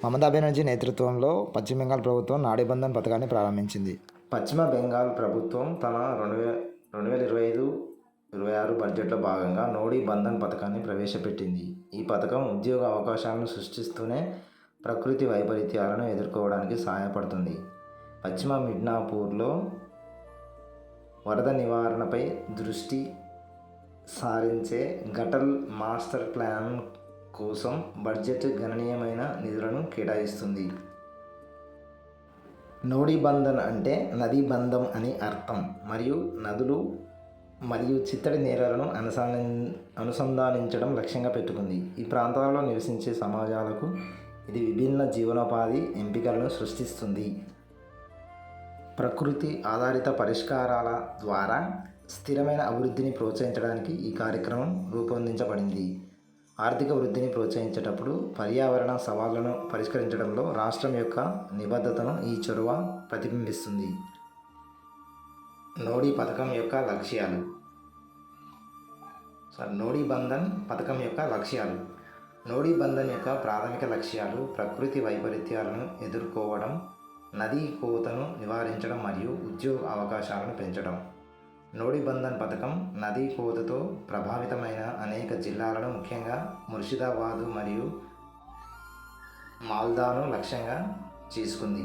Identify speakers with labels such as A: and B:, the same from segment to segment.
A: మమతా బెనర్జీ నేతృత్వంలో పశ్చిమ బెంగాల్ ప్రభుత్వం నాడీ బంధన్ పథకాన్ని ప్రారంభించింది. పశ్చిమ బెంగాల్ ప్రభుత్వం తన 2025-26 బడ్జెట్లో భాగంగా నోడీ బంధన్ పథకాన్ని ప్రవేశపెట్టింది. ఈ పథకం ఉద్యోగ అవకాశాలను సృష్టిస్తూనే ప్రకృతి వైపరీత్యాలను ఎదుర్కోవడానికి సహాయపడుతుంది. పశ్చిమ మిడ్నాపూర్లో వరద నివారణపై దృష్టి సారించే గటల్ మాస్టర్ ప్లాన్ కోసం బడ్జెట్ గణనీయమైన నిధులను కేటాయిస్తుంది. నోడీ బంధన్ అంటే నదీ బంధం అని అర్థం మరియు నదులు మరియు చిత్తడి నేలలను అనుసంధానించడం లక్ష్యంగా పెట్టుకుంది. ఈ ప్రాంతాలలో నివసించే సమాజాలకు ఇది విభిన్న జీవనోపాధి ఎంపికలను సృష్టిస్తుంది. ప్రకృతి ఆధారిత పరిష్కారాల ద్వారా స్థిరమైన అభివృద్ధిని ప్రోత్సహించడానికి ఈ కార్యక్రమం రూపొందించబడింది. ఆర్థిక వృద్ధిని ప్రోత్సహించేటప్పుడు పర్యావరణ సవాళ్లను పరిష్కరించడంలో రాష్ట్రం యొక్క నిబద్ధతను ఈ చొరవ ప్రతిబింబిస్తుంది. నోడీ పథకం యొక్క లక్ష్యాలు. నోడీ బంధన్ పథకం యొక్క లక్ష్యాలు. నోడీ బంధన్ యొక్క ప్రాథమిక లక్ష్యాలు ప్రకృతి వైపరీత్యాలను ఎదుర్కోవడం, నదీ కోతను నివారించడం మరియు ఉద్యోగ అవకాశాలను పెంచడం. నోడీ బంధన్ పథకం నదీ కోతతో ప్రభావితమైన అనేక జిల్లాలను, ముఖ్యంగా ముర్షిదాబాద్ మరియు మాల్దాను లక్ష్యంగా చేసుకుంది.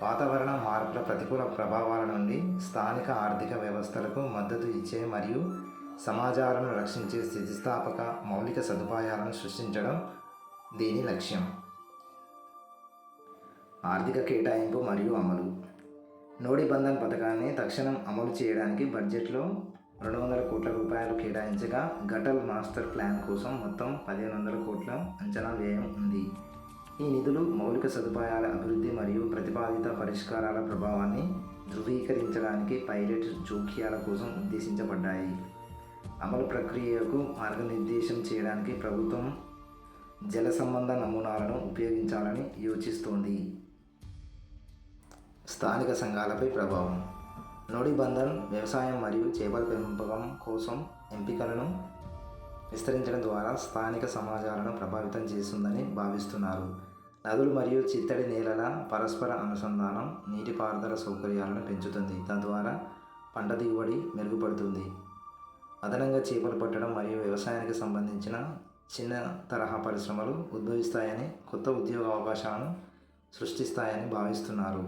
A: వాతావరణ మార్పుల ప్రతికూల ప్రభావాల నుండి స్థానిక ఆర్థిక వ్యవస్థలకు మద్దతు ఇచ్చే మరియు సమాజాలను రక్షించే స్థితిస్థాపక మౌలిక సదుపాయాలను సృష్టించడం దీని లక్ష్యం. ఆర్థిక కేటాయింపు మరియు అమలు. నోడీ బంధన్ పథకాన్ని తక్షణం అమలు చేయడానికి బడ్జెట్లో 200 కోట్ల రూపాయలు కేటాయించగా, గటల్ మాస్టర్ ప్లాన్ కోసం మొత్తం 1500 కోట్ల అంచనా వ్యయం ఉంది. ఈ నిధులు మౌలిక సదుపాయాల అభివృద్ధి మరియు ప్రతిపాదిత పరిష్కారాల ప్రభావాన్ని ధృవీకరించడానికి పైలట్ జోక్యాల కోసం ఉద్దేశించబడ్డాయి. అమలు ప్రక్రియకు మార్గనిర్దేశం చేయడానికి ప్రభుత్వం జల సంబంధ నమూనాలను ఉపయోగించాలని యోచిస్తోంది. స్థానిక సంఘాలపై ప్రభావం. నోడీ బంధన్ వ్యవసాయం మరియు చేపల పెంపకం కోసం ఎంపికలను విస్తరించడం ద్వారా స్థానిక సమాజాలను ప్రభావితం చేస్తుందని భావిస్తున్నారు. నదులు మరియు చిత్తడి నేలల పరస్పర అనుసంధానం నీటిపారుదల సౌకర్యాలను పెంచుతుంది, తద్వారా పంట దిగుబడి మెరుగుపడుతుంది. అదనంగా చేపలు పట్టడం మరియు వ్యవసాయానికి సంబంధించిన చిన్న తరహా పరిశ్రమలు ఉద్భవిస్తాయని, కొత్త ఉద్యోగ అవకాశాలను సృష్టిస్తాయని భావిస్తున్నారు.